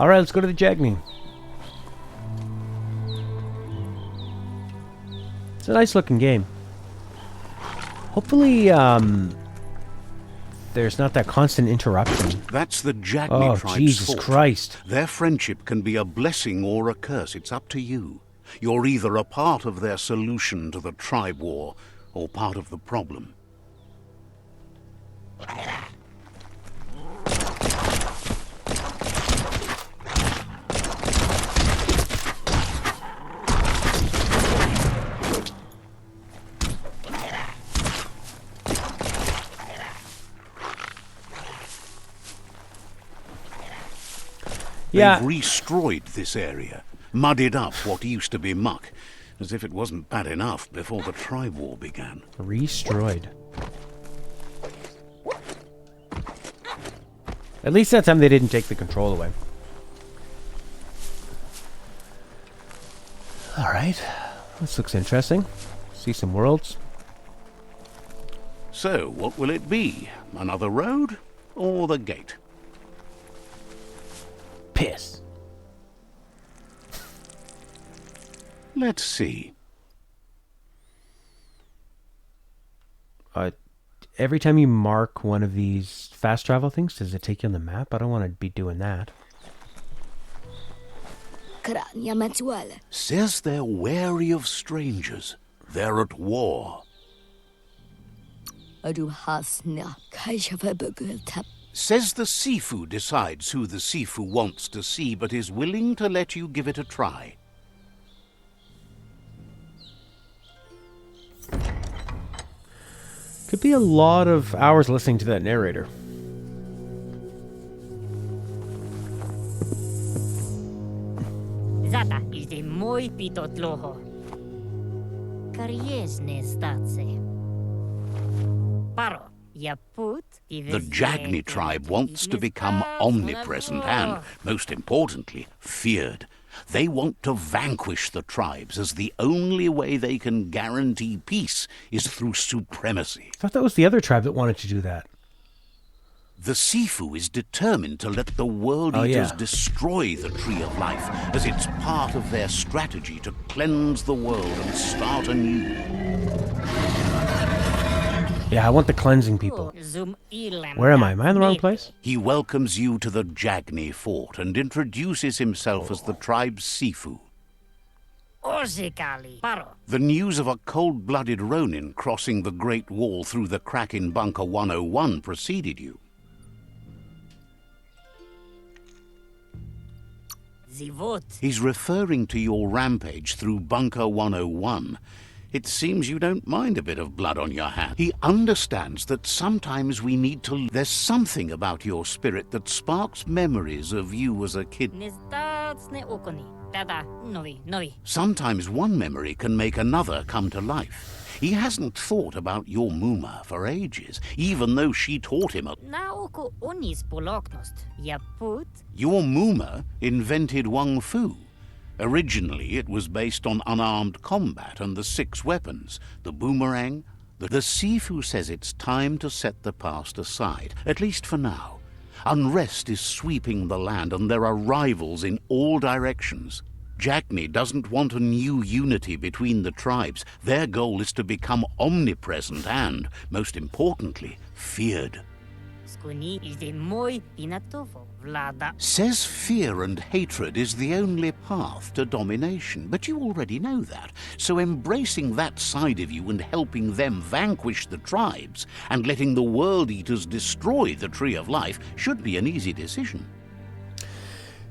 Alright, let's go to the Jagni. It's a nice looking game. Hopefully, there's not that constant interruption. That's the Jagni tribe's Jesus fault. Christ. Their friendship can be a blessing or a curse. It's up to you. You're either a part of their solution to the tribe war, or part of the problem. Yeah. They've destroyed this area, muddied up what used to be muck, as if it wasn't bad enough before the tribe war began. Destroyed. At least that time they didn't take the control away. Alright. This looks interesting. See some worlds. So, what will it be? Another road? Or the gate? Piss. Let's see. Every time you mark one of these fast travel things, does it take you on the map? I don't want to be doing that. Says they're wary of strangers. They're at war. Says the Sifu decides who the Sifu wants to see, but is willing to let you give it a try. Could be a lot of hours listening to that narrator. Zata is de moi pitotloho. Kariesne statse. Paro, ya put. The Jagni tribe wants to become omnipresent and, most importantly, feared. They want to vanquish the tribes, as the only way they can guarantee peace is through supremacy. I thought that was the other tribe that wanted to do that. The Sifu is determined to let the World Eaters destroy the Tree of Life, as it's part of their strategy to cleanse the world and start anew. Yeah, I want the cleansing people. Where am I? Am I in the wrong place? He welcomes you to the Jagni fort and introduces himself as the tribe's Sifu. The news of a cold-blooded Ronin crossing the Great Wall through the crack in Bunker 101 preceded you. He's referring to your rampage through Bunker 101. It seems you don't mind a bit of blood on your hands. He understands that sometimes we need to... There's something about your spirit that sparks memories of you as a kid. Sometimes one memory can make another come to life. He hasn't thought about your Muma for ages, even though she taught him a... Your Muma invented Wung Fu. Originally, it was based on unarmed combat and the 6 weapons, the boomerang. The Sifu says it's time to set the past aside, at least for now. Unrest is sweeping the land and there are rivals in all directions. Jagni doesn't want a new unity between the tribes. Their goal is to become omnipresent and, most importantly, feared. Says fear and hatred is the only path to domination, but you already know that. So embracing that side of you and helping them vanquish the tribes and letting the World Eaters destroy the Tree of Life should be an easy decision.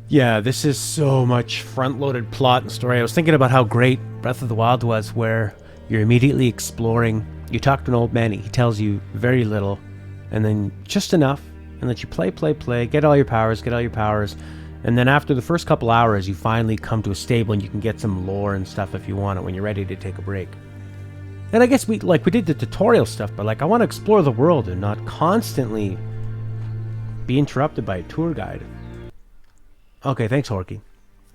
Yeah, this is so much front-loaded plot and story. I was thinking about how great Breath of the Wild was, where you're immediately exploring. You talk to an old man, he tells you very little, and then just enough, and let you play, get all your powers, and then after the first couple hours, you finally come to a stable and you can get some lore and stuff if you want it when you're ready to take a break. And I guess we did the tutorial stuff, but I want to explore the world and not constantly be interrupted by a tour guide. Okay, thanks, Horky.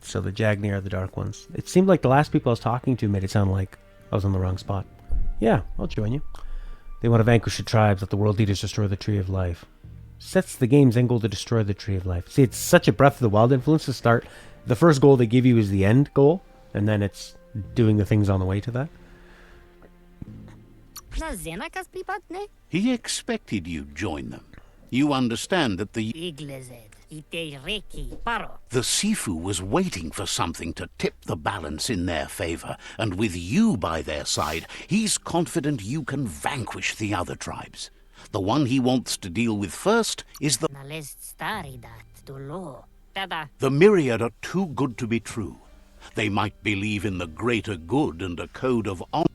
So the Jagni are the Dark Ones. It seemed like the last people I was talking to made it sound like I was on the wrong spot. Yeah, I'll join you. They want to vanquish the tribes, let the World Eaters destroy the Tree of Life. sets the game's end goal to destroy the Tree of Life. See, it's such a Breath of the Wild influence to start. The first goal they give you is the end goal, and then it's doing the things on the way to that. Na zenakas pripatne? He expected you'd join them. You understand that the Iglezed. Ite reki paro. Sifu was waiting for something to tip the balance in their favor, and with you by their side, he's confident you can vanquish the other tribes. The one he wants to deal with first is the... Nalest staridat dolo. Tada. The myriad are too good to be true. They might believe in the greater good and a code of honor.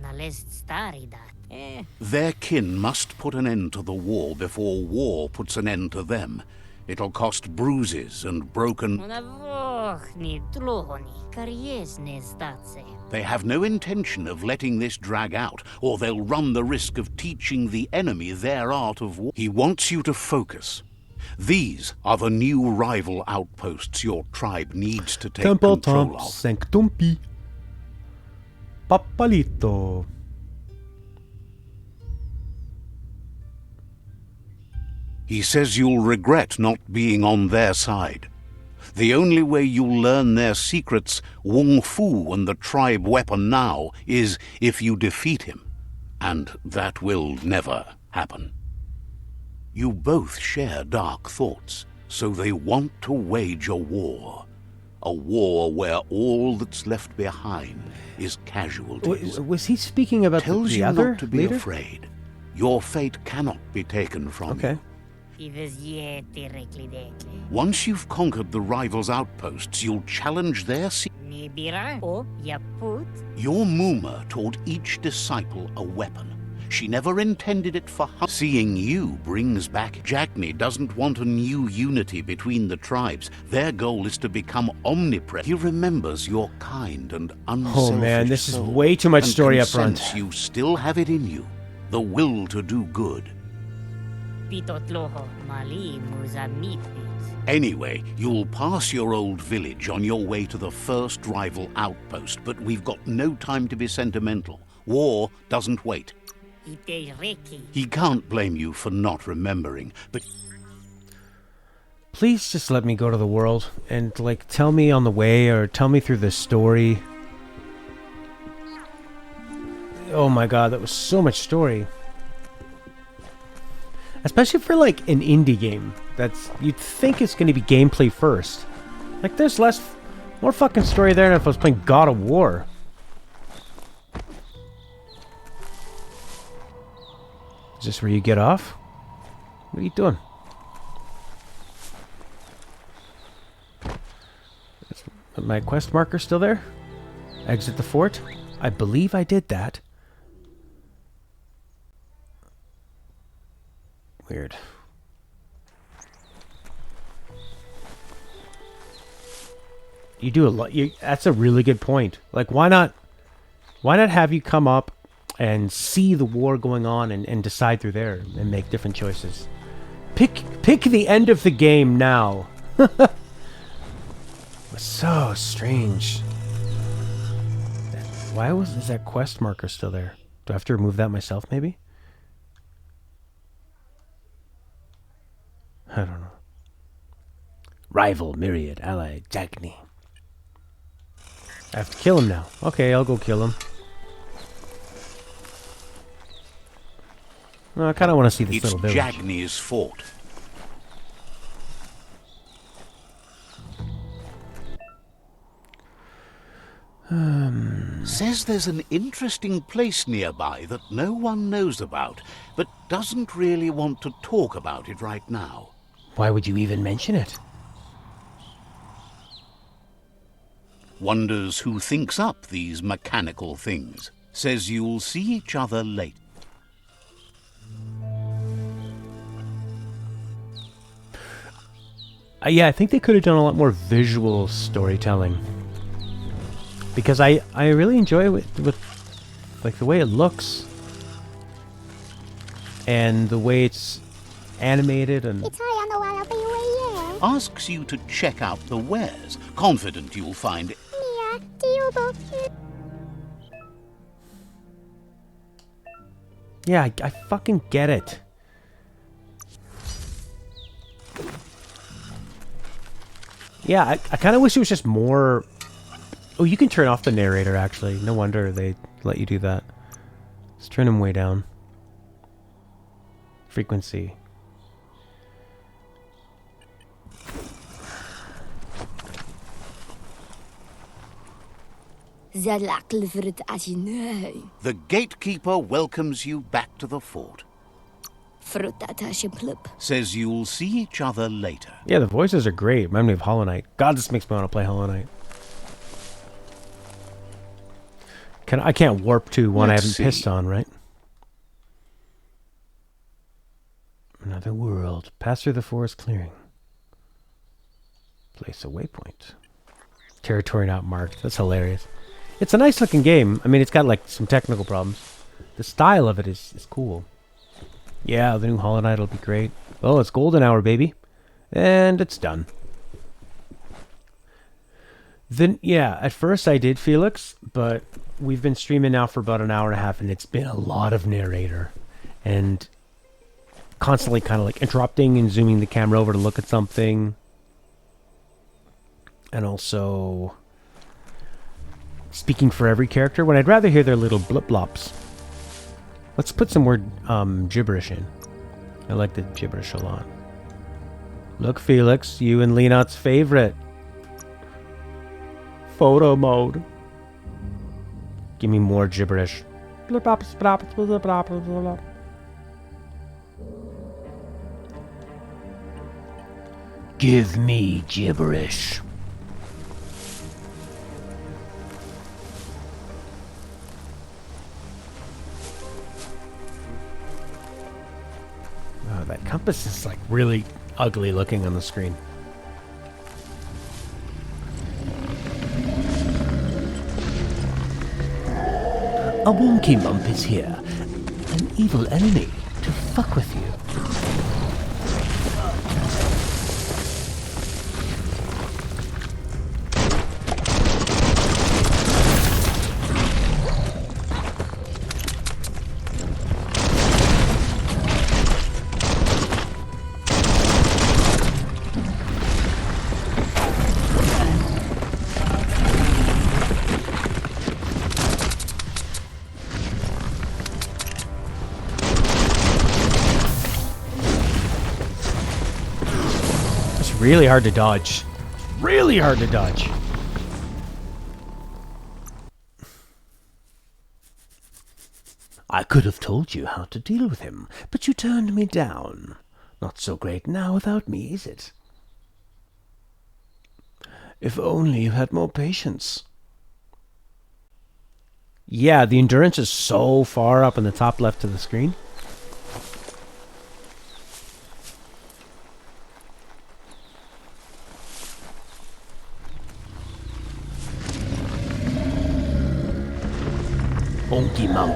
Nalest staridat. Their kin must put an end to the war before war puts an end to them. It'll cost bruises and broken... Unavochni tlohoni. Kariesne statse. They have no intention of letting this drag out, or they'll run the risk of teaching the enemy their art of war. He wants you to focus. These are the new rival outposts your tribe needs to take Temple control Tomp of. Sanctum Pi. Papalito. He says you'll regret not being on their side. The only way you'll learn their secrets, Wung Fu and the tribe weapon now, is if you defeat him. And that will never happen. You both share dark thoughts, so they want to wage a war. A war where all that's left behind is casualties. Was he speaking about Tells the you other not to be leader? afraid. Your fate cannot be taken from Okay. you. Ives yeti reklidekle. Once you've conquered the rivals' outposts, you'll challenge their Nibira o yaput. Your Muma taught each disciple a weapon. She never intended it for Seeing you brings back. Jagni doesn't want a new unity between the tribes. Their goal is to become omnipresent. He remembers your kind and unselfish Oh man, this is soul, way too much and story can up front. sense you still have it in you, the will to do good. Pitotloho. Mali muzamitbit. Anyway, you'll pass your old village on your way to the first rival outpost, but we've got no time to be sentimental. War doesn't wait. Ite reki. He can't blame you for not remembering, but Please just let me go to the world and, like, tell me on the way or tell me through the story. Oh my god, that was so much story. Especially for, like, an indie game. That's, you'd think it's going to be gameplay first. Like, there's more fucking story there than if I was playing God of War. Is this where you get off? What are you doing? Is my quest marker still there? Exit the fort? I believe I did that. Weird. You do a lot. That's a really good point. Like, why not have you come up and see the war going on and decide through there and make different choices? Pick the end of the game now. It was so strange. Is that quest marker still there? Do I have to remove that myself, maybe? I don't know. Rival, Myriad, ally, Jagni. I have to kill him now. Okay, I'll go kill him. No, I kind of want to see this it's little village. Jagni's fort. Says there's an interesting place nearby that no one knows about, but doesn't really want to talk about it right now. Why would you even mention it? Wonders who thinks up these mechanical things. Says you'll see each other later. Yeah, I think they could have done a lot more visual storytelling. Because I really enjoy it with like the way it looks. And the way it's animated and... Asks you to check out the wares, confident you'll find Yeah, I fucking get it. Yeah, I kind of wish it was just more... Oh, you can turn off the narrator, actually. No wonder they let you do that. Let's turn him way down. Frequency. The gatekeeper welcomes you back to the fort. Says you'll see each other later. Yeah, the voices are great. Remind me of Hollow Knight. God, this makes me want to play Hollow Knight. I can't warp to one I haven't pissed on, right? Another world. Pass through the forest clearing. Place a waypoint. Territory not marked. That's hilarious. It's a nice looking game. I mean, it's got like some technical problems. The style of it is cool. Yeah, the new Hollow Knight will be great. Oh, it's golden hour, baby. And it's done. Then, yeah, at first I did Felix, but we've been streaming now for about an hour and a half, and it's been a lot of narrator. And constantly kind of like interrupting and zooming the camera over to look at something. And also speaking for every character when I'd rather hear their little blip-blops. Let's put some more gibberish in. I like the gibberish a lot. Look, Felix, you and Leonot's favorite. Photo mode. Give me more gibberish. Give me gibberish. Oh, that compass is like really ugly looking on the screen. A wonky lump is here. An evil enemy to fuck with you. Really hard to dodge. Really hard to dodge. I could have told you how to deal with him, but you turned me down. Not so great now without me, is it? If only you had more patience. Yeah, the endurance is so far up in the top left of the screen. Bonky mump.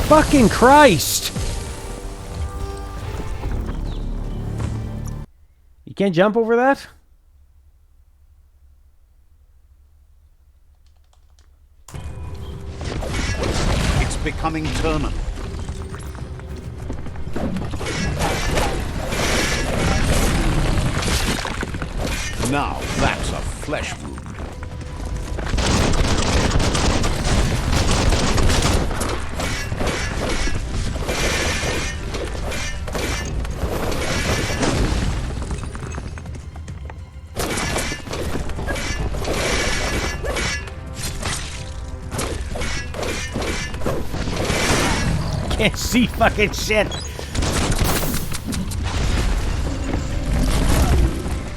Fucking Christ! You can't jump over that? It's becoming terminal. Now that's a flesh wound. Can't see fucking shit.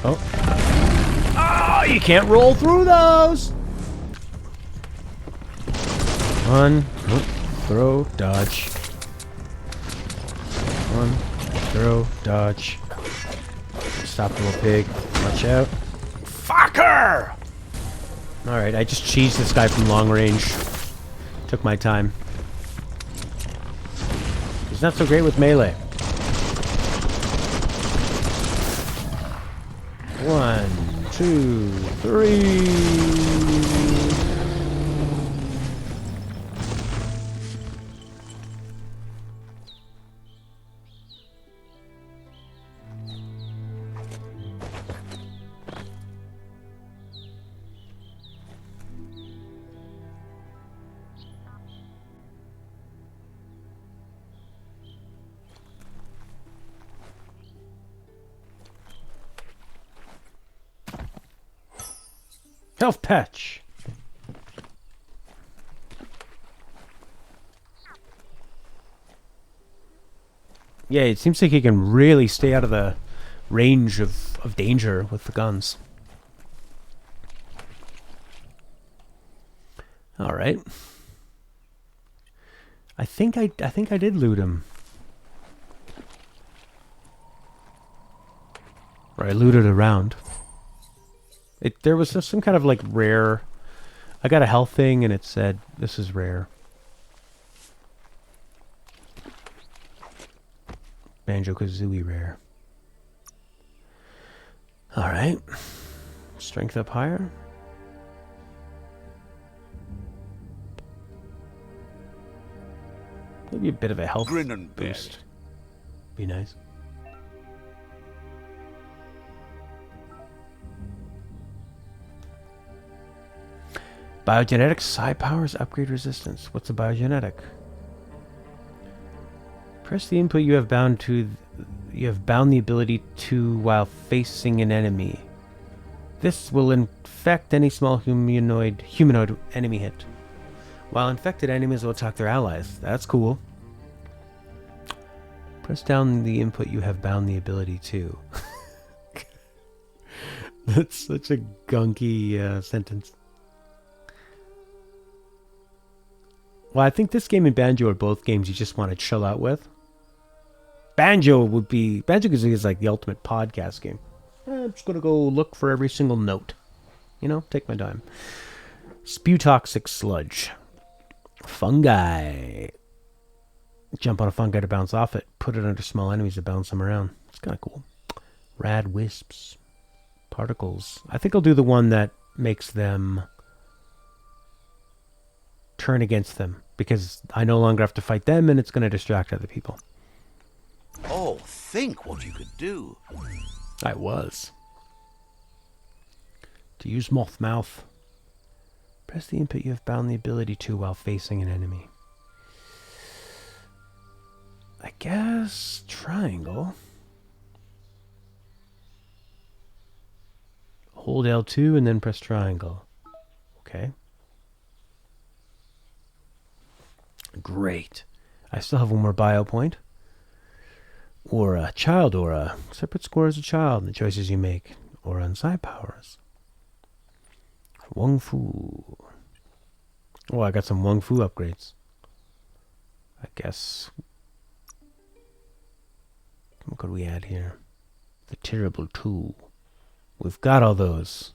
Oh. Oh, you can't roll through those. One, throw, dodge. One, throw, dodge. Stop, little pig. Watch out. Fucker! Alright, I just cheesed this guy from long range. Took my time. He's not so great with melee. One 2, 3. Health patch. Yeah, it seems like he can really stay out of the range of danger with the guns. All right. I think I did loot him. Or I looted around. There was just some kind of like rare. I got a health thing and it said this is rare. Banjo-Kazooie rare. All right. Strength up higher. Maybe a bit of a health boost. Be nice. Biogenetics, psi powers, upgrade resistance. What's a biogenetic? Press the input you have bound the ability to while facing an enemy. This will infect any small humanoid enemy hit. While infected enemies will attack their allies. That's cool. Press down the input you have bound the ability to. That's such a gunky sentence. Well, I think this game and Banjo are both games you just want to chill out with. Banjo-Kazooie is like the ultimate podcast game. I'm just going to go look for every single note. You know, take my time. Spew toxic sludge. Fungi. Jump on a fungi to bounce off it. Put it under small enemies to bounce them around. It's kind of cool. Rad wisps. Particles. I think I'll do the one that makes them turn against them. Because I no longer have to fight them and it's going to distract other people. Oh, think what you could do. I was. To use Moth Mouth. Press the input you have bound the ability to while facing an enemy. I guess triangle. Hold L2 and then press triangle. Okay. Great. I still have one more bio point. Or a child aura. Separate score as a child and the choices you make. Or on psi powers. Wung Fu. Oh, I got some Wung Fu upgrades. I guess. What could we add here? The Terrible 2. We've got all those.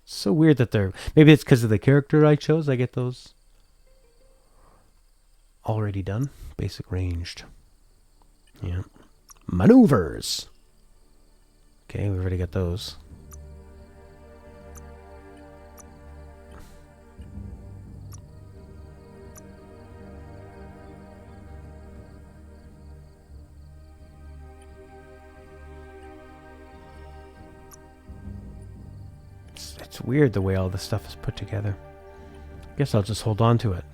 It's so weird that they're... Maybe it's because of the character I chose. I get those already done. Basic ranged. Yeah. Maneuvers. Okay, we've already got those. It's weird the way all this stuff is put together. Guess I'll just hold on to it.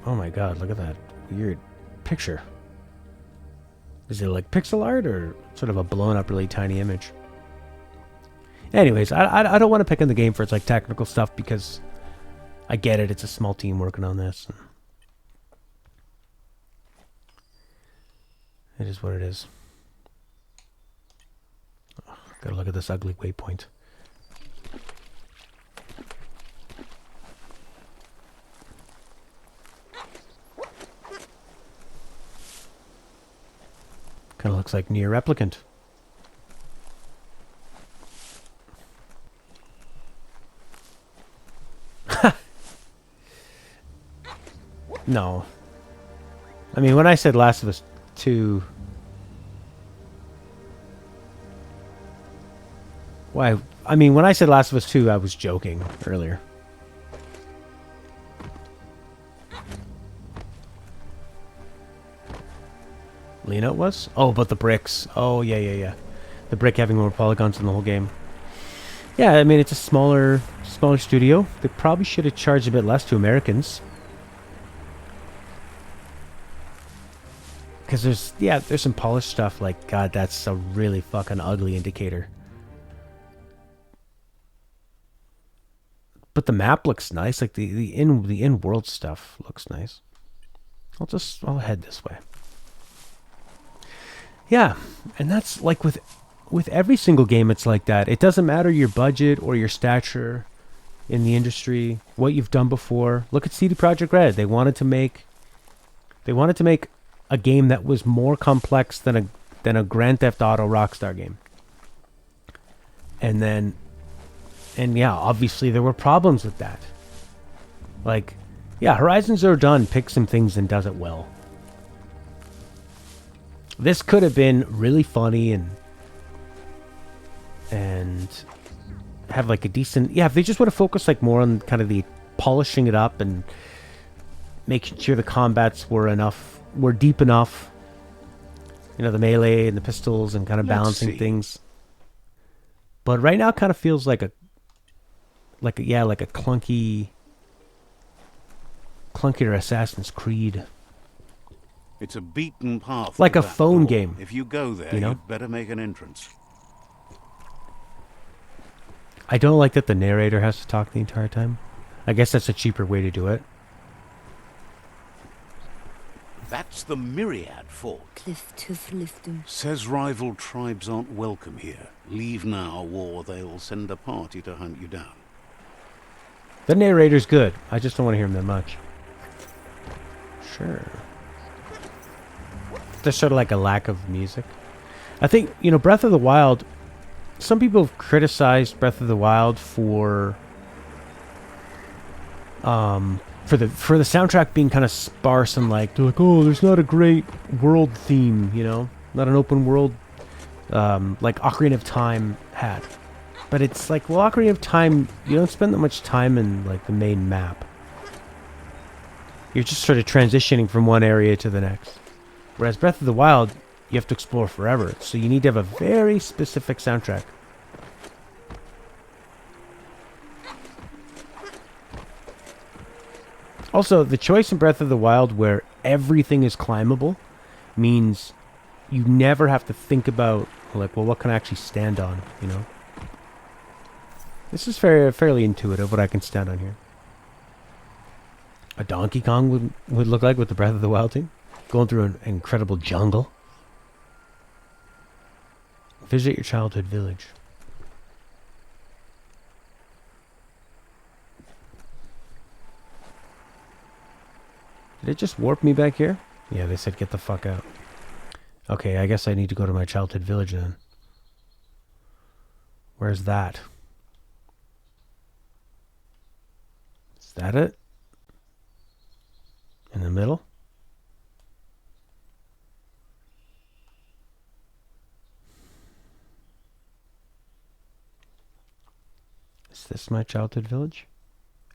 Oh my god, look at that weird picture. Is it like pixel art or sort of a blown up really tiny image? Anyways, I don't want to pick on the game for its like technical stuff because I get it, it's a small team working on this. It is what it is. Oh, gotta look at this ugly waypoint. Kind of looks like Near Replicant. No. I mean, when I said Last of Us 2. Why? I mean, when I said Last of Us 2, I was joking earlier. Lena it was? Oh, but the bricks. Oh, yeah. The brick having more polygons in the whole game. Yeah, I mean, it's a smaller studio. They probably should have charged a bit less to Americans. Because there's some polished stuff like, God, that's a really fucking ugly indicator. But the map looks nice. Like the in-world stuff looks nice. I'll head this way. Yeah, and that's like with every single game it's like that. It doesn't matter your budget or your stature in the industry, what you've done before. Look at CD Projekt Red. They wanted to make a game that was more complex than a Grand Theft Auto Rockstar game. And yeah, obviously there were problems with that. Like, yeah, Horizon Zero Dawn picks some things and does it well. This could have been really funny and have like a decent... Yeah, if they just would have focused like more on kind of the polishing it up and making sure the combats were deep enough. You know, the melee and the pistols and kind of balancing things. But right now it kind of feels like a clunkier Assassin's Creed. It's a beaten path. Like a phone game. If you go there, you'd better make an entrance. I don't like that the narrator has to talk the entire time. I guess that's a cheaper way to do it. That's the Myriad Fort. Says rival tribes aren't welcome here. Leave now, or they'll send a party to hunt you down. The narrator's good. I just don't want to hear him that much. Sure. There's sort of like a lack of music. I think, Breath of the Wild... Some people have criticized Breath of the Wild for the soundtrack being kind of sparse and they're like, oh, there's not a great world theme, not an open world like Ocarina of Time had. But it's like, well, Ocarina of Time, you don't spend that much time in the main map. You're just sort of transitioning from one area to the next. Whereas Breath of the Wild, you have to explore forever, so you need to have a very specific soundtrack. Also, the choice in Breath of the Wild where everything is climbable means you never have to think about, well, what can I actually stand on, This is fairly intuitive, what I can stand on here. A Donkey Kong would look like with the Breath of the Wild thing. Going through an incredible jungle. Visit your childhood village. Did it just warp me back here? Yeah, they said get the fuck out. Okay, I guess I need to go to my childhood village then. Where's that? Is that it? In the middle? Is this my childhood village?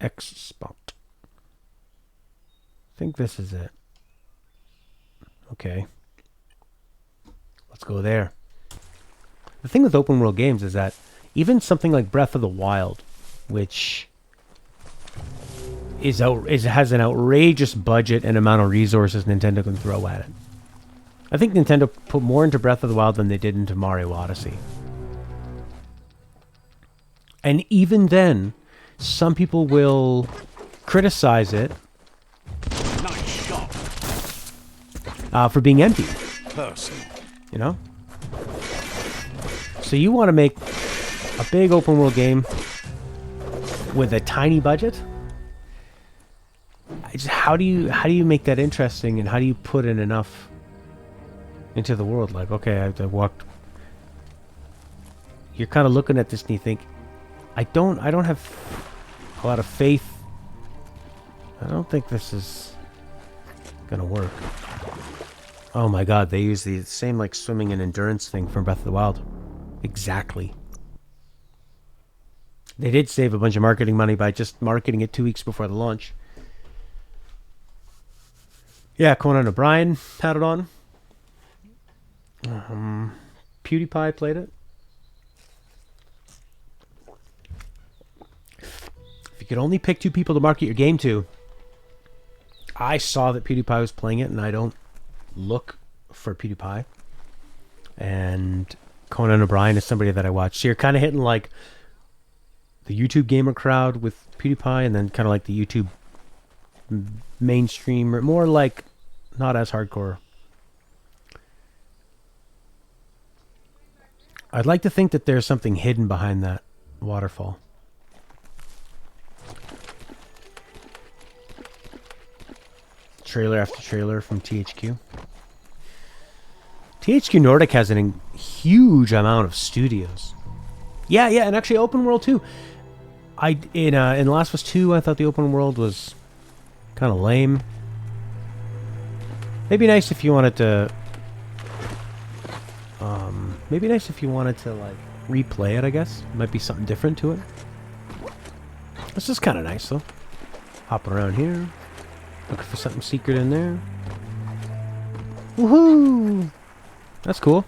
X spot. I think this is it. Okay. Let's go there. The thing with open world games is that even something like Breath of the Wild, which has an outrageous budget and amount of resources Nintendo can throw at it. I think Nintendo put more into Breath of the Wild than they did into Mario Odyssey. And even then, some people will criticize it Nice shot. For being empty. Personal. So you want to make a big open world game with a tiny budget? How do you make that interesting, and how do you put in enough into the world? Like, okay, I walked. You're kind of looking at this and you think, I don't have a lot of faith. I don't think this is gonna work. Oh my god, they use the same like swimming and endurance thing from Breath of the Wild. Exactly. They did save a bunch of marketing money by just marketing it 2 weeks before the launch. Yeah, Conan O'Brien had it on. PewDiePie played it. If you could only pick 2 people to market your game to. I saw that PewDiePie was playing it, and I don't look for PewDiePie. And Conan O'Brien is somebody that I watch. So you're kind of hitting like the YouTube gamer crowd with PewDiePie, and then kind of like the YouTube mainstream, or more like not as hardcore. I'd like to think that there's something hidden behind that waterfall. Trailer after trailer from THQ. THQ Nordic has a huge amount of studios. Yeah, and actually open world too. In Last of Us 2, I thought the open world was kind of lame. Maybe nice if you wanted to. Maybe nice if you wanted to like replay it. I guess might be something different to it. This is kind of nice though. Hopping around here, looking for something secret in there. Woohoo! That's cool.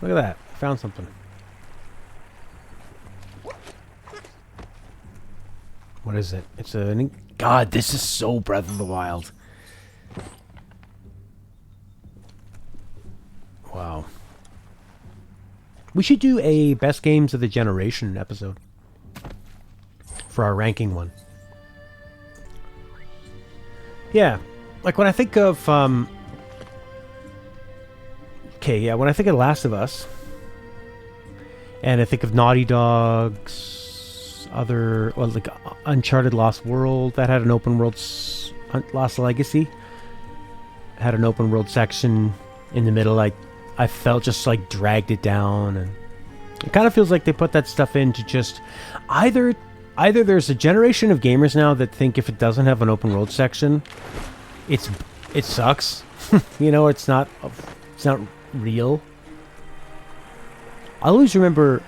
Look at that. Found something. What is it? It's a... God, this is so Breath of the Wild. Wow. We should do a Best Games of the Generation episode. For our ranking one. Yeah. Like when I think of... Okay, yeah, when I think of Last of Us, and I think of Naughty Dog's other, well, like Uncharted Lost World, that had an open world, Lost Legacy, had an open world section in the middle, like, I felt just like dragged it down, and it kind of feels like they put that stuff in to just, either there's a generation of gamers now that think if it doesn't have an open world section, it sucks, you know, it's not real. I always remember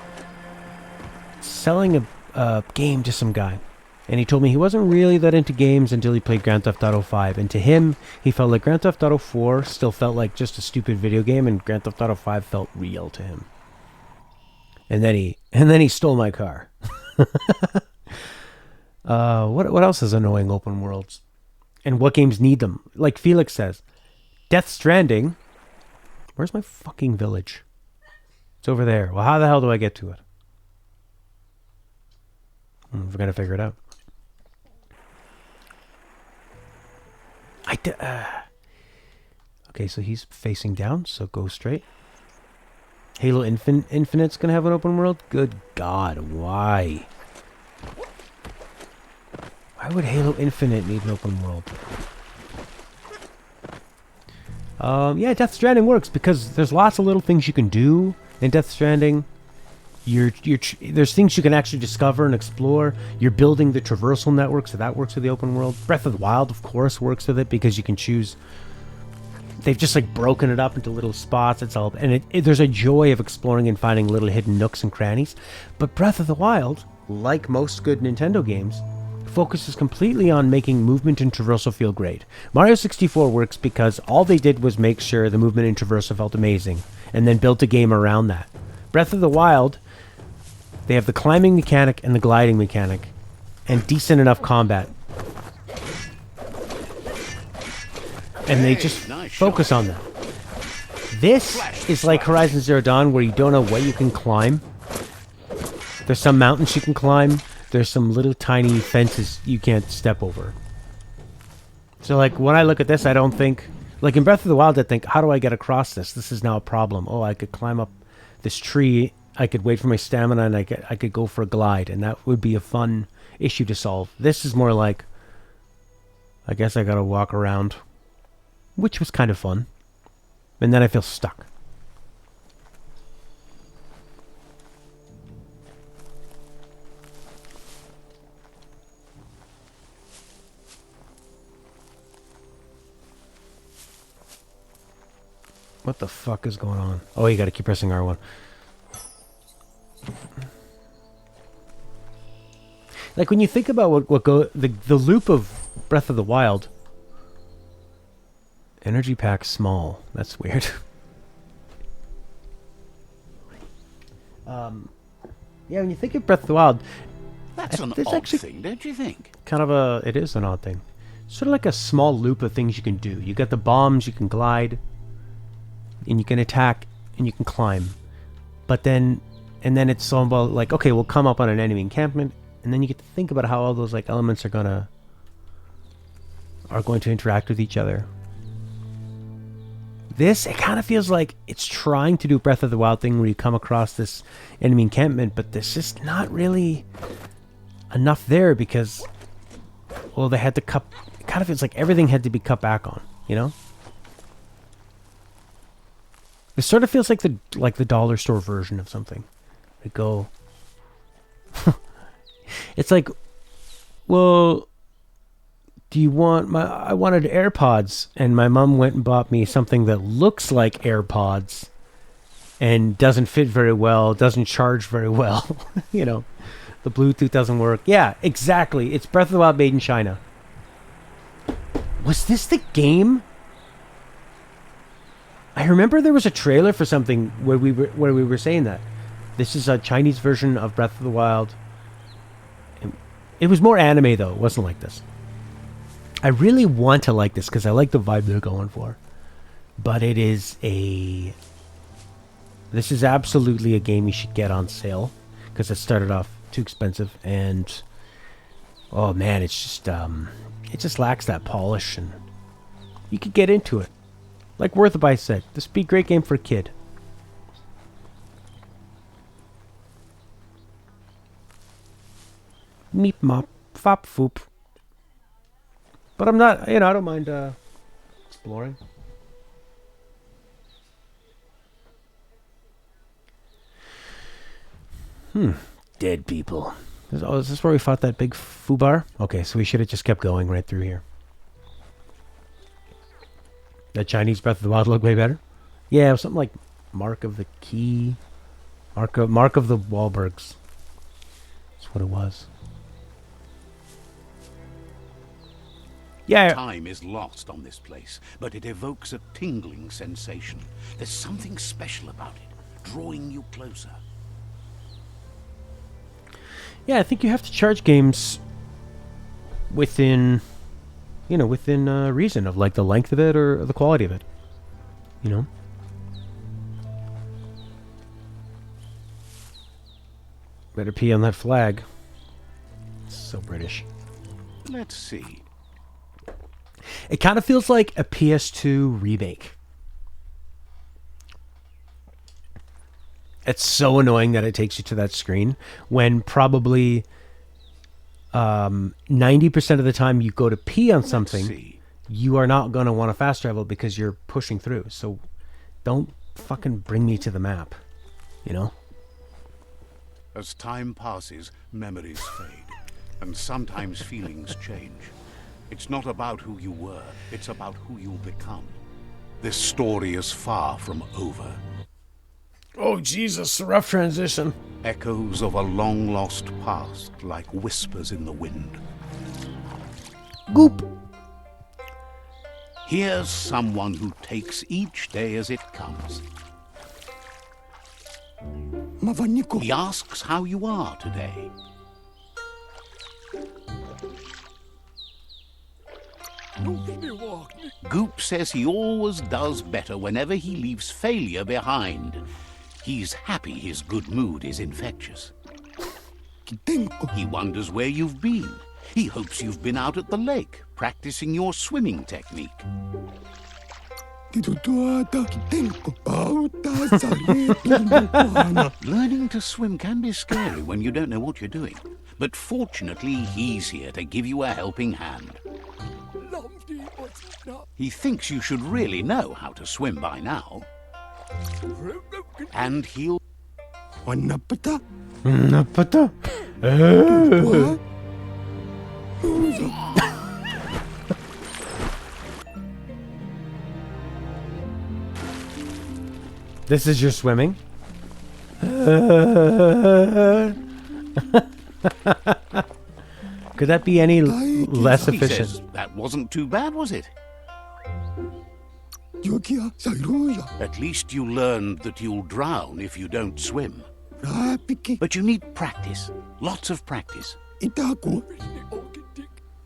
selling a game to some guy, and he told me he wasn't really that into games until he played Grand Theft Auto 5, and to him, he felt like Grand Theft Auto 4 still felt like just a stupid video game, and Grand Theft Auto 5 felt real to him. And then he stole my car. What else is annoying open worlds? And what games need them? Like Felix says, Death Stranding. Where's my fucking village? It's over there. Well, how the hell do I get to it? We're gonna figure it out. Okay, so he's facing down, so go straight. Halo Infinite's gonna have an open world? Good God, why? Why would Halo Infinite need an open world? Yeah, Death Stranding works because there's lots of little things you can do in Death Stranding. There's things you can actually discover and explore. You're building the traversal network, so that works with the open world. Breath of the Wild, of course, works with it because you can choose. They've just like broken it up into little spots. It's all, and there's a joy of exploring and finding little hidden nooks and crannies. But Breath of the Wild, like most good Nintendo games, focuses completely on making movement and traversal feel great. Mario 64 works because all they did was make sure the movement and traversal felt amazing, and then built a game around that. Breath of the Wild, they have the climbing mechanic and the gliding mechanic, and decent enough combat. And they just focus on that. This is like Horizon Zero Dawn, where you don't know what you can climb. There's some mountains you can climb. There's some little tiny fences you can't step over. So like when I look at this, I don't think, like in Breath of the Wild, I think, how do I get across this? This is now a problem. Oh, I could climb up this tree. I could wait for my stamina, and I could go for a glide, and that would be a fun issue to solve. This is more like, I guess I gotta walk around, which was kind of fun. And then I feel stuck. What the fuck is going on? Oh, you gotta keep pressing R1. Like, when you think about the loop of Breath of the Wild... Energy pack small. That's weird. Yeah, when you think of Breath of the Wild... That's an odd thing, don't you think? Kind of a... It is an odd thing. Sort of like a small loop of things you can do. You got the bombs, you can glide, and you can attack, and you can climb. But then... And then it's all about, like, okay, we'll come up on an enemy encampment, and then you get to think about how all those, like, elements are going to interact with each other. This, it kind of feels like it's trying to do a Breath of the Wild thing where you come across this enemy encampment, but there's just not really enough there because, well, they had to cut... It kind of feels like everything had to be cut back on, you know? It sort of feels like the dollar store version of something. They go... It's like, well... Do you want I wanted AirPods, and my mom went and bought me something that looks like AirPods and doesn't fit very well, doesn't charge very well. You know, the Bluetooth doesn't work. Yeah, exactly. It's Breath of the Wild made in China. Was this the game? I remember there was a trailer for something where we were saying that. This is a Chinese version of Breath of the Wild. It was more anime, though. It wasn't like this. I really want to like this because I like the vibe they're going for. But it is a... This is absolutely a game you should get on sale because it started off too expensive and... Oh man, it's just... it just lacks that polish and... You could get into it. Like Worthaby said, this would be a great game for a kid. Meep mop, fop foop. But I'm not, I don't mind exploring. Dead people. Is this where we fought that big foobar? Okay, so we should have just kept going right through here. That Chinese Breath of the Wild looked way better? Yeah, it was something like Mark of the Key. Mark of the Wahlbergs. That's what it was. Yeah. Time is lost on this place, but it evokes a tingling sensation. There's something special about it, drawing you closer. Yeah, I think you have to charge games within, within reason of like the length of it or the quality of it. You know? Better pee on that flag. It's so British. Let's see. It kind of feels like a PS2 remake. It's so annoying that it takes you to that screen when probably 90% of the time you go to pee on something, you are not going to want to fast travel because you're pushing through. So don't fucking bring me to the map, you know? As time passes, memories fade, and sometimes feelings change. It's not about who you were, it's about who you'll become. This story is far from over. Oh, Jesus, a rough transition. Echoes of a long-lost past, like whispers in the wind. Goop. Here's someone who takes each day as it comes. He asks how you are today. Goop says he always does better whenever he leaves failure behind. He's happy his good mood is infectious. He wonders where you've been. He hopes you've been out at the lake, practicing your swimming technique. Learning to swim can be scary when you don't know what you're doing. But fortunately, he's here to give you a helping hand. He thinks you should really know how to swim by now. And he'll... Napata. This is your swimming? Could that be any less He efficient? says that wasn't too bad, was it? 여기야 사이로야. At least you learned that you'll drown if you don't swim. 라피키 But you need practice. Lots of practice. 이따고.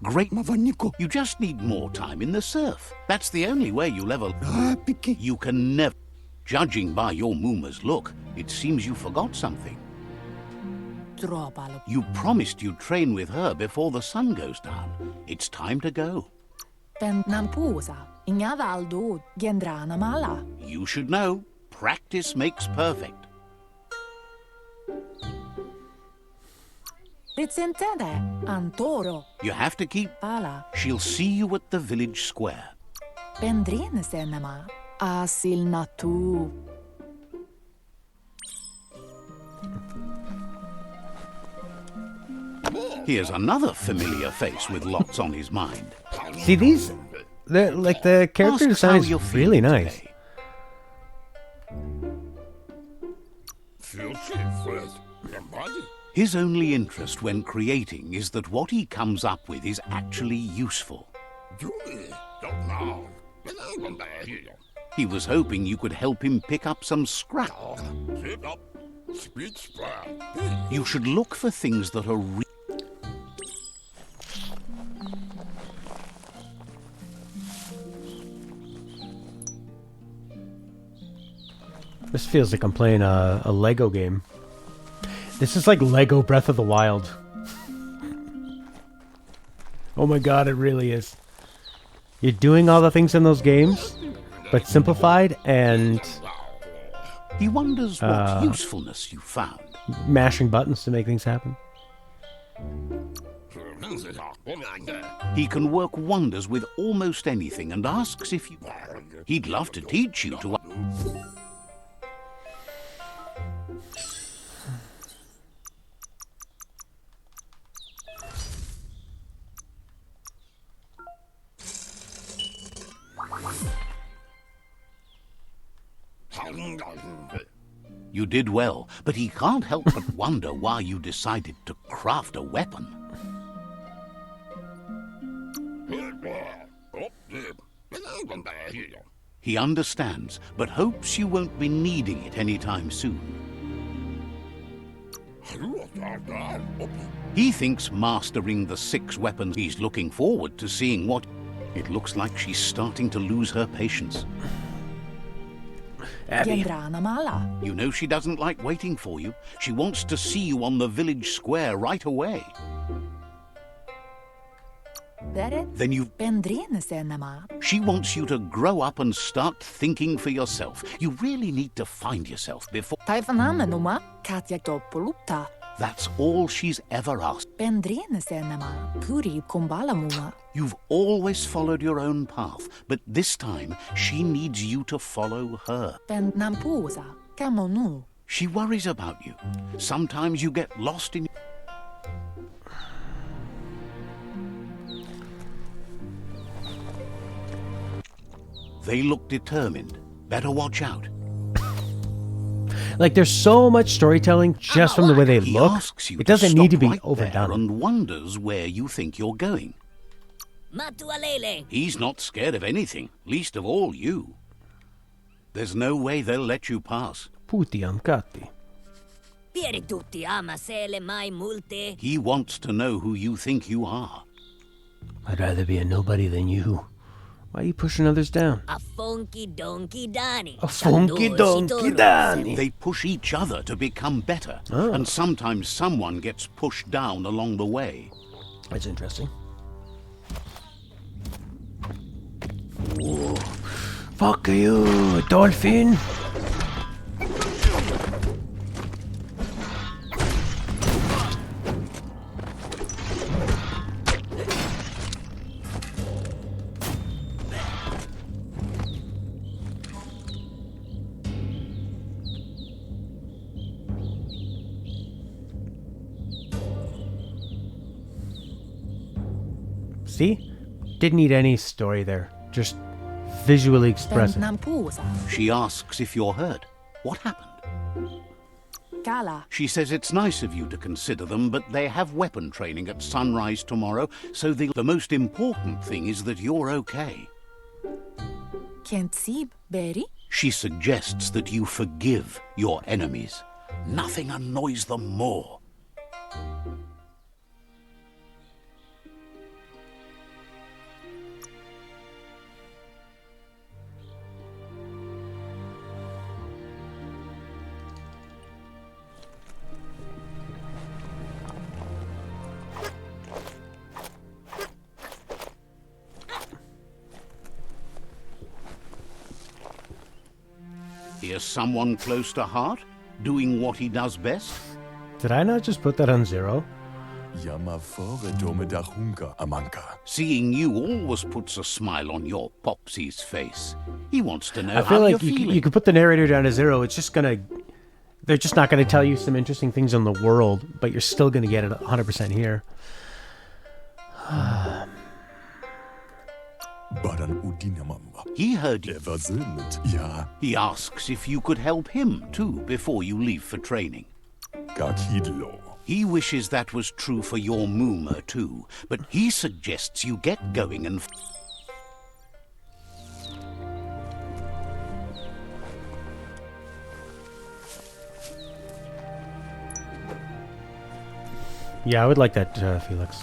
Great. 마반니코 You just need more time in the surf. That's the only way you'll ever... 라피키. You can never... Judging by your Mooma's look, it seems you forgot something. Tropalo. You promised you'd train with her before the sun goes down. It's time to go. Pen nampusa. Inga valdo. Gendrana mala. You should know. Practice makes perfect. Ritsentede. Antoro. You have to keep... Pala. She'll see you at the village square. Pendrine senema. Asil natu. Here's another familiar face with lots on his mind. See, these... Like, the character Ask how design is you're really feeling nice. today. His only interest when creating is that what he comes up with is actually useful. He was hoping you could help him pick up some scrap. You should look for things that are This feels like I'm playing a Lego game. This is like Lego Breath of the Wild. Oh my god, it really is. You're doing all the things in those games, but simplified and He wonders what usefulness you found. mashing buttons to make things happen. He can work wonders with almost anything and asks if you... He'd love to teach you to... You did well, but he can't help but wonder why you decided to craft a weapon. He understands, but hopes you won't be needing it anytime soon. He thinks mastering the 6 weapons, he's looking forward to seeing what... It looks like she's starting to lose her patience. Abby. Gendrana mala. You know she doesn't like waiting for you. She wants to see you on the village square right away. Deret. Then you... Pendrine senema. She wants you to grow up and start thinking for yourself. You really need to find yourself before... Taifanamenuma. Katja topolupta. That's all she's ever asked. Pendrine senema. Puri kumbalamuma. You've always followed your own path, but this time she needs you to follow her. Pen nampusa. Kamonu. She worries about you. Sometimes you get lost in... They look determined. Better watch out. Like, there's so much storytelling just from the way they He look. asks you It doesn't need to stop be right there overdone. and wonders where you think you're going. Matualele. He's not scared of anything, least of all you. There's no way they'll let you pass. Puti amcati. Pieri tutti amasele mai multe. He wants to know who you think you are. I'd rather be a nobody than you. Why are you pushing others down? A funky donkey Danny. A funky donkey Danny. They push each other to become better, Oh. and sometimes someone gets pushed down along the way. That's interesting. Whoa. Fuck you, dolphin! See? Didn't need any story there. Just visually Pen expressive. nampusa. She asks if you're hurt. What happened? Kala. She says it's nice of you to consider them, but they have weapon training at sunrise tomorrow, so the most important thing is that you're okay. Kentsib Berry. She suggests that you forgive your enemies. Nothing annoys them more. Here's someone close to heart, doing what he does best. Did I not just put that on 0? Seeing you always puts a smile on your Popsy's face. He wants to know I feel how like you're feeling. you could put the narrator down to 0. It's just gonna... They're just not gonna tell you some interesting things on the world, but you're still gonna get it 100% here. He heard you. He asks if you could help him too before you leave for training. He wishes that was true for your Mooma too, but he suggests you get going and... Yeah, I would like that, Felix.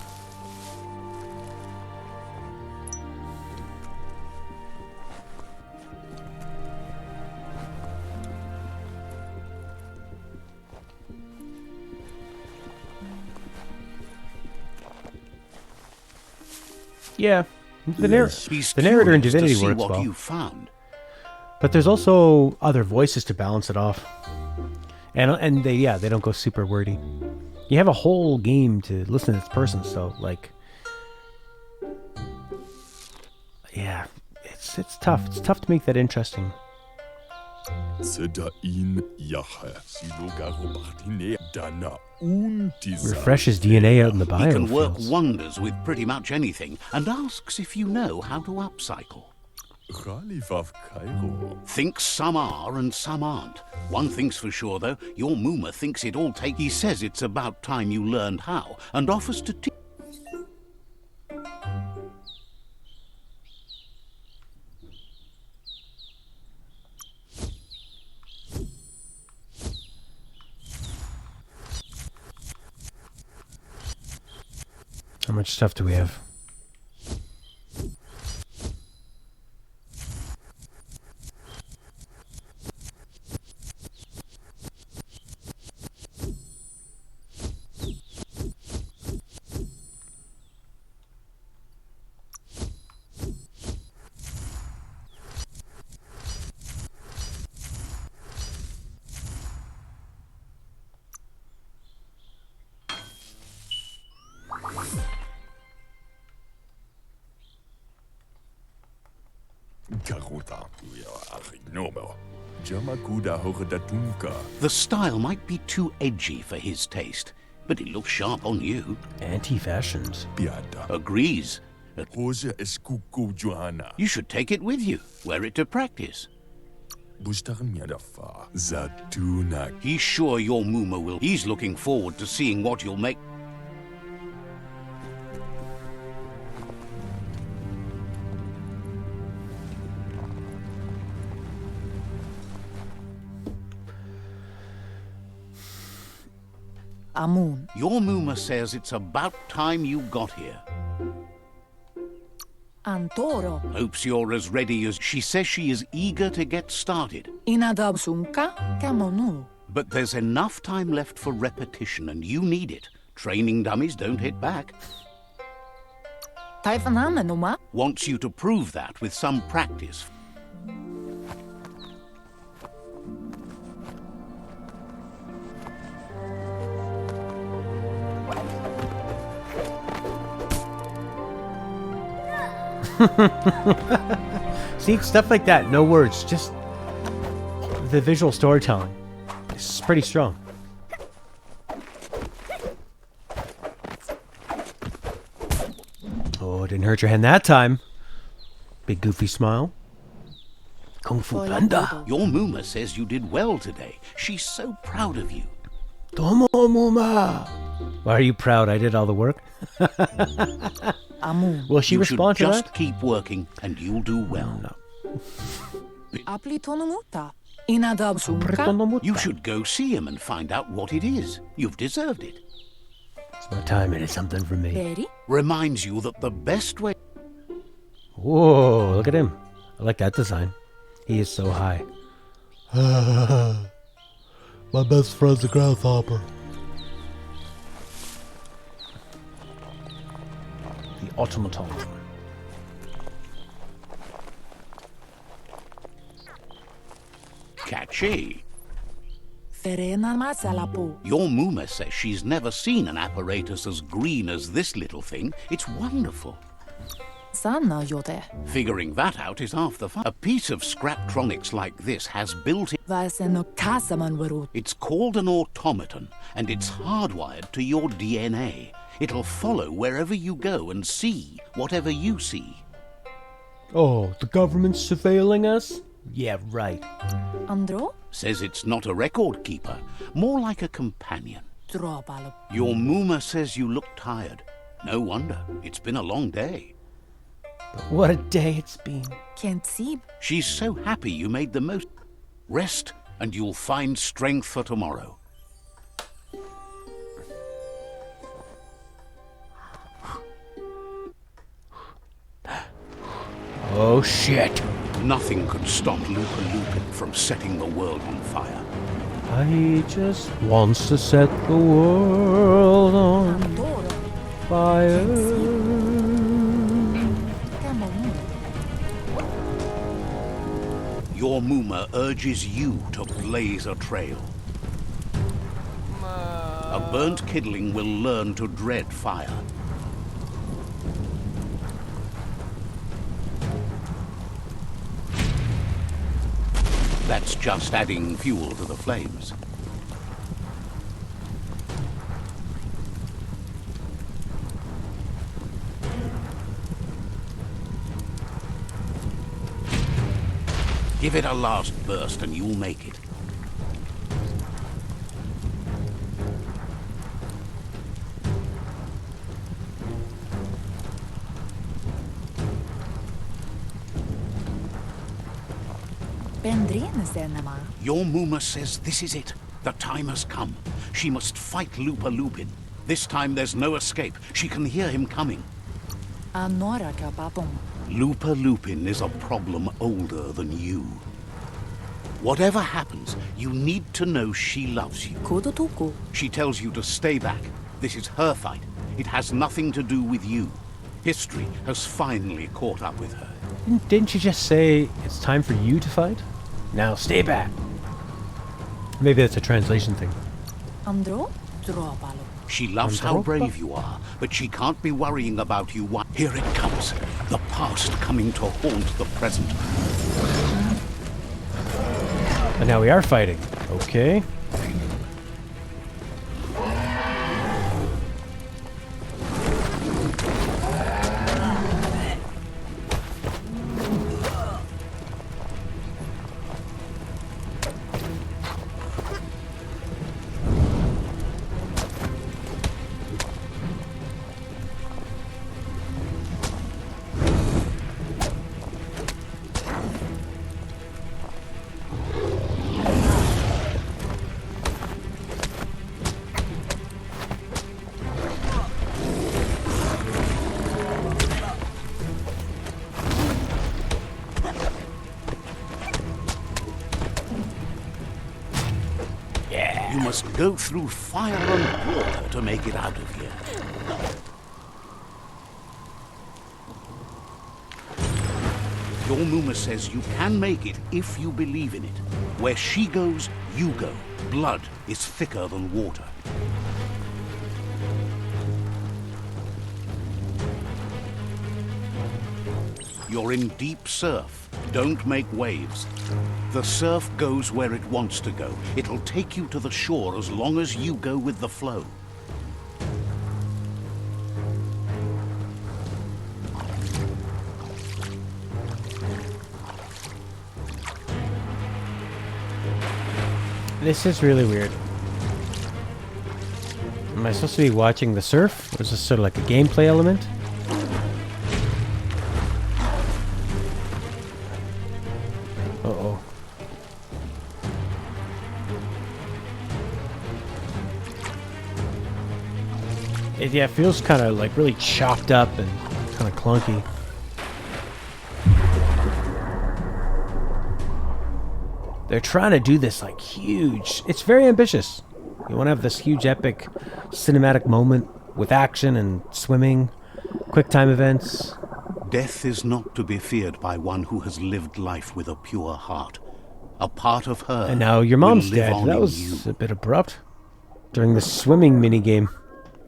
Yeah, the narrator in Divinity to see works what well. you found. But there's also other voices to balance it off. And they don't go super wordy. You have a whole game to listen to this person, so like, yeah, it's tough. It's tough to make that interesting. Refresh his DNA out in the He can work biofields. wonders with pretty much anything and asks if you know how to upcycle. Thinks some are and some aren't. One thing's for sure, though, your Mooma thinks it all takes... He says it's about time you learned how, and offers to teach... How much stuff do we have? The style might be too edgy for his taste, but it looks sharp on you. Anti-fashions. Agrees. You should take it with you. Wear it to practice. He's sure your Mooma will. He's looking forward to seeing what you'll make. Amun. Your Mooma says it's about time you got here. Antoro. Hopes you're as ready as... She says she is eager to get started. Inadabsunka. Kamonu. But there's enough time left for repetition, and you need it. Training dummies don't hit back. Taifanamenuma. Wants you to prove that with some practice. See, stuff like that, no words, just the visual storytelling. It's pretty strong. Oh, didn't hurt your hand that time. Big goofy smile. Kung Fu Poi Panda. l'aiuto. Your Mooma says you did well today. She's so proud of you. Tomo Muma. Why are you proud? I did all the work. Amu. Will she You should respond to just that? keep working and you'll do well. No. Apli tonomuta. Inadab sunka. Pretonomuta. You should go see him and find out what it is. You've deserved it. It's my time. It is something for me. Veri? Reminds you that the best way... Whoa, look at him. I like that design. He is so high. My best friend's a grasshopper. The automaton. Catchy. Ferena masalapo. Your Mooma says she's never seen an apparatus as green as this little thing. It's wonderful. Sana yote. Figuring that out is half the fun. A piece of scraptronics like this has built-in... Vaseno kasaman varut. It's called an automaton, and it's hardwired to your DNA. It'll follow wherever you go and see whatever you see. Oh, the government's surveilling us? Yeah, right. Andro? Says it's not a record keeper, more like a companion. Tropalo. Your Mooma says you look tired. No wonder. It's been a long day. What a day it's been. Can't see. She's so happy you made the most. Rest, and you'll find strength for tomorrow. Oh shit. Nothing could stop Lupa Lupin from setting the world on fire. He just wants to set the world on Adoro. fire. Camonu. Your Mooma urges you to blaze a trail. A burnt kidling will learn to dread fire. That's just adding fuel to the flames. Give it a last burst and you'll make it. Bendrine senema. Your Mooma says this is it. The time has come. She must fight Lupa Lupin. This time there's no escape. She can hear him coming. Anora kapapom. Lupa Lupin is a problem older than you. Whatever happens, you need to know she loves you. Kodotuku. She tells you to stay back. This is her fight. It has nothing to do with you. History has finally caught up with her. Didn't you just say it's time for you to fight? Now stay back. Maybe that's a translation thing. Andro? Tropalo. She loves how brave you are, but she can't be worrying about you. Here it comes. The past coming to haunt the present. And now we are fighting. Okay. You must go through fire and water to make it out of here. Your Mooma says you can make it if you believe in it. Where she goes, you go. Blood is thicker than water. You're in deep surf. Don't make waves. The surf goes where it wants to go. It'll take you to the shore as long as you go with the flow. This is really weird. Am I supposed to be watching the surf? Or is this sort of like a gameplay element? Uh-oh. It feels kind of like really chopped up and kind of clunky. They're trying to do this like huge. It's very ambitious. You want to have this huge epic cinematic moment with action and swimming, quick time events. Death is not to be feared by one who has lived life with a pure heart. A part of her. And now your mom's dead. That was a bit abrupt. During the swimming minigame.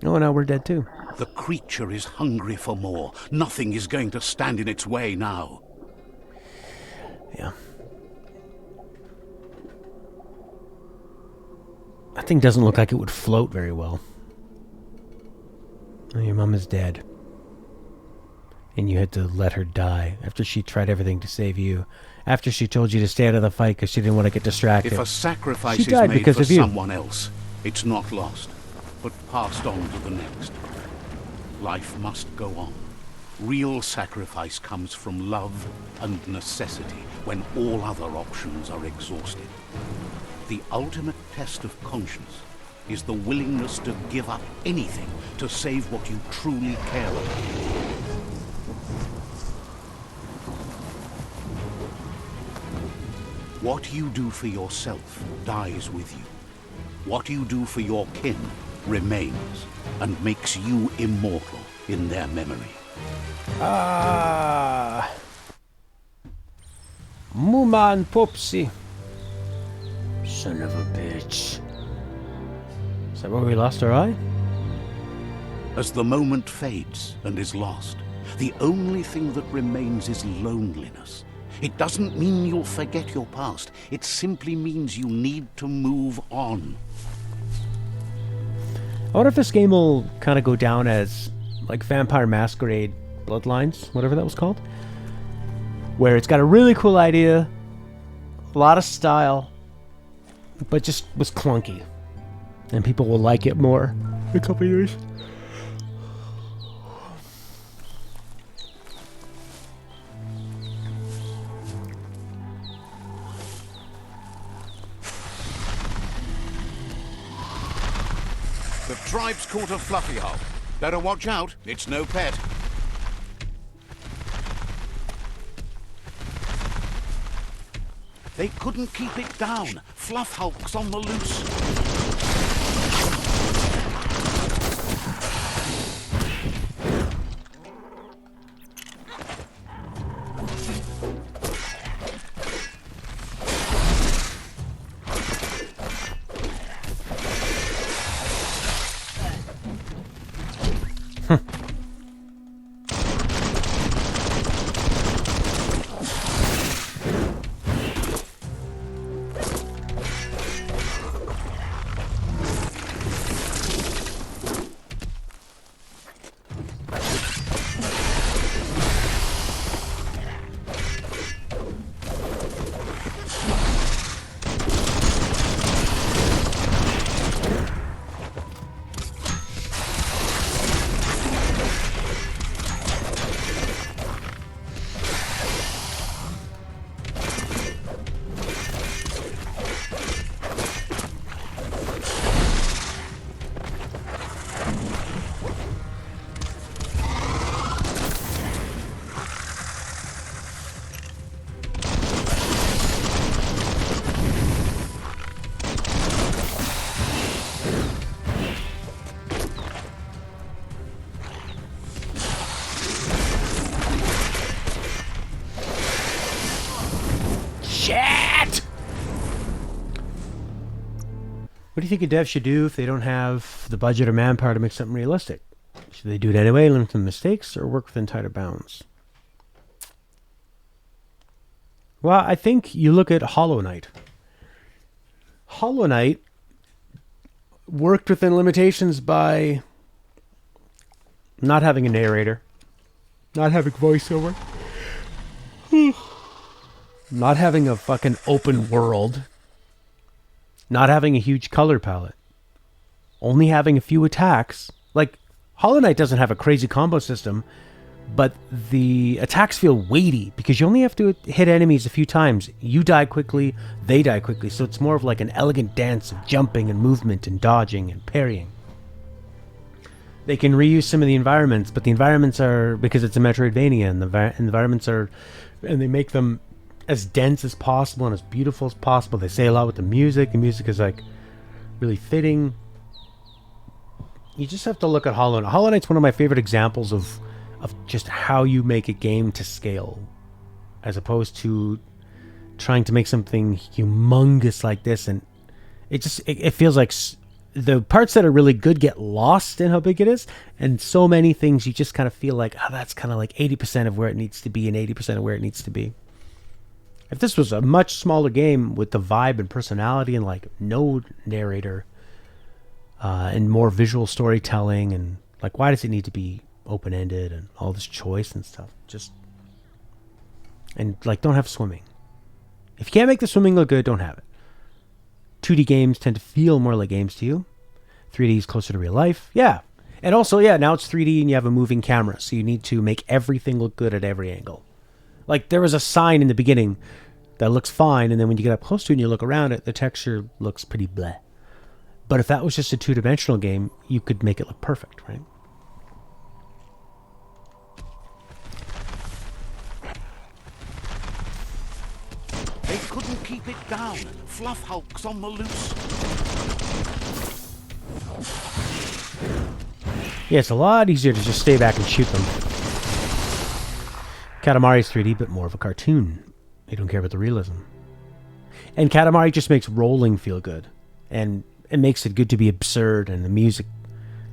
Oh, now we're dead too. The creature is hungry for more. Nothing is going to stand in its way now. Yeah. That thing doesn't look like it would float very well. Oh, your mom is dead. And you had to let her die after she tried everything to save you. After she told you to stay out of the fight because she didn't want to get distracted. If a sacrifice She is died made because for of you. someone else, it's not lost, but passed on to the next. Life must go on. Real sacrifice comes from love and necessity when all other options are exhausted. The ultimate test of conscience is the willingness to give up anything to save what you truly care about. What you do for yourself dies with you. What you do for your kin remains and makes you immortal in their memory. Ah. Muman Popsy. Son of a bitch. Is that where we lost our eye? As the moment fades and is lost, the only thing that remains is loneliness. It doesn't mean you'll forget your past. It simply means you need to move on. I wonder if this game will kind of go down as like Vampire Masquerade Bloodlines, whatever that was called. Where it's got a really cool idea, a lot of style, but just was clunky. And people will like it more in a couple years. The tribe's caught a fluffy hulk. Better watch out, it's no pet. They couldn't keep it down. Fluff hulk's on the loose. What do you think a dev should do if they don't have the budget or manpower to make something realistic? Should they do it anyway, learn from mistakes, or work within tighter bounds? Well, I think you look at Hollow Knight. Hollow Knight worked within limitations by not having a narrator, not having voiceover, not having a fucking open world, not having a huge color palette, only having a few attacks. Like, Hollow Knight doesn't have a crazy combo system, but the attacks feel weighty because you only have to hit enemies a few times. You die quickly, they die quickly, so it's more of like an elegant dance of jumping and movement and dodging and parrying. They can reuse some of the environments, but the environments are, because it's a Metroidvania, and the environments are, and they make them as dense as possible and as beautiful as possible. They say a lot with the music. The music is like really fitting. You just have to look at Hollow Knight. Hollow Knight's one of my favorite examples of just how you make a game to scale, as opposed to trying to make something humongous like this. And it feels like the parts that are really good get lost in how big it is, and so many things you just kind of feel like, oh, that's kind of like 80% of where it needs to be and 80% of where it needs to be. If this was a much smaller game with the vibe and personality and like no narrator and more visual storytelling, and like, why does it need to be open-ended and all this choice and stuff? Just, and like, don't have swimming. If you can't make the swimming look good, don't have it. 2D games tend to feel more like games to you. 3D is closer to real life. Yeah. And also, yeah, now it's 3D and you have a moving camera, so you need to make everything look good at every angle. Like, there was a sign in the beginning that looks fine, and then when you get up close to it and you look around it, the texture looks pretty bleh. But if that was just a two-dimensional game, you could make it look perfect, right? They couldn't keep it down. Fluff Hulk's on the loose. Yeah, it's a lot easier to just stay back and shoot them. Katamari's 3D, but more of a cartoon. They don't care about the realism. And Katamari just makes rolling feel good. And it makes it good to be absurd, and the music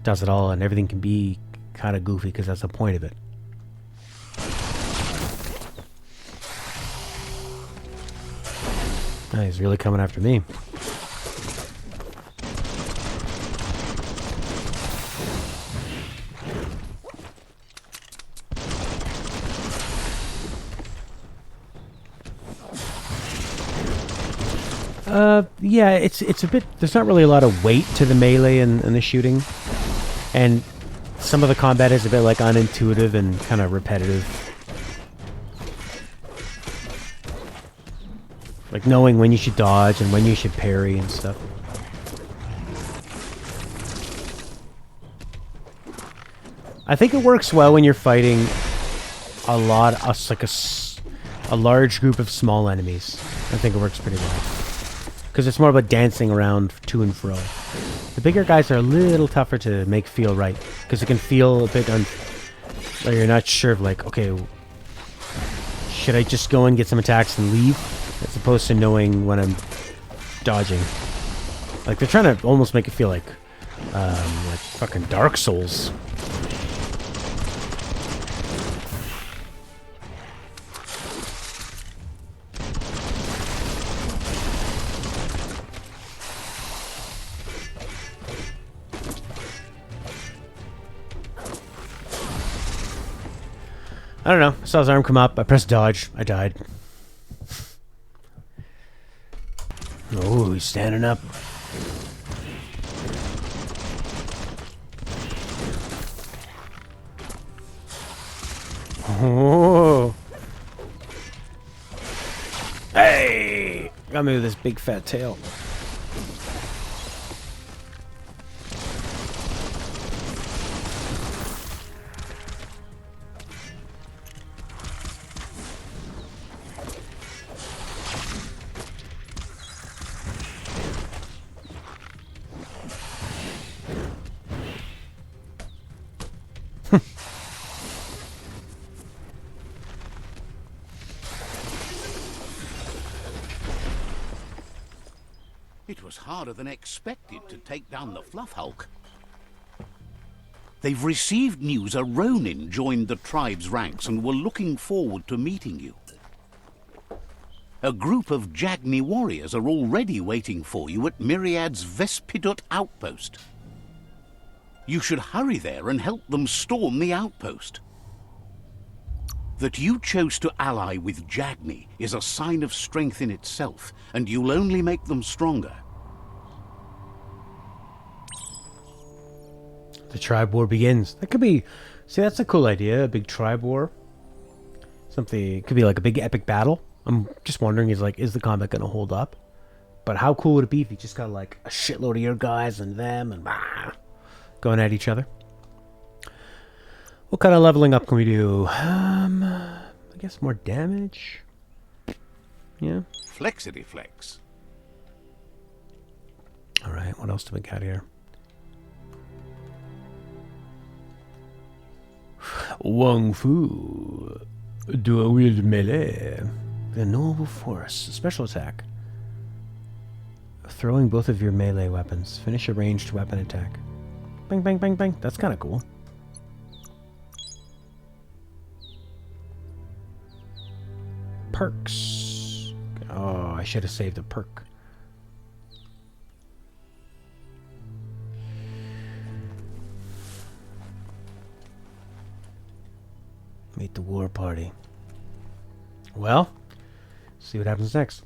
does it all, and everything can be kind of goofy because that's the point of it. Oh, he's really coming after me. Yeah, it's a bit, there's not really a lot of weight to the melee and the shooting. And some of the combat is a bit like unintuitive and kind of repetitive. Like knowing when you should dodge and when you should parry and stuff. I think it works well when you're fighting a large group of small enemies. I think it works pretty well. Because it's more about dancing around to and fro. The bigger guys are a little tougher to make feel right. Because it can feel a bit where you're not sure of like, okay, should I just go and get some attacks and leave? As opposed to knowing when I'm dodging. Like, they're trying to almost make it feel like fucking Dark Souls. I don't know. I saw his arm come up. I pressed dodge. I died. Oh, he's standing up. Oh. Hey! Got me with this big fat tail. It was harder than expected to take down the Fluff Hulk. They've received news a Ronin joined the tribe's ranks and were looking forward to meeting you. A group of Jagni warriors are already waiting for you at Myriad's Vespidut outpost. You should hurry there and help them storm the outpost. That you chose to ally with Jagni is a sign of strength in itself, and you'll only make them stronger. The tribe war begins. That could be... See, that's a cool idea. A big tribe war. Something... It could be like a big epic battle. I'm just wondering, is the combat going to hold up? But how cool would it be if you just got like a shitload of your guys and them and going at each other? What kind of leveling up can we do? I guess more damage? Yeah. Flexity flex. Alright, what else do we got here? Wong Fu. Dual wield melee. The noble force. Special attack. Throwing both of your melee weapons. Finish a ranged weapon attack. Bang, bang, bang, bang. That's kind of cool. Perks. Oh, I should have saved a perk. Meet the war party. Well, see what happens next.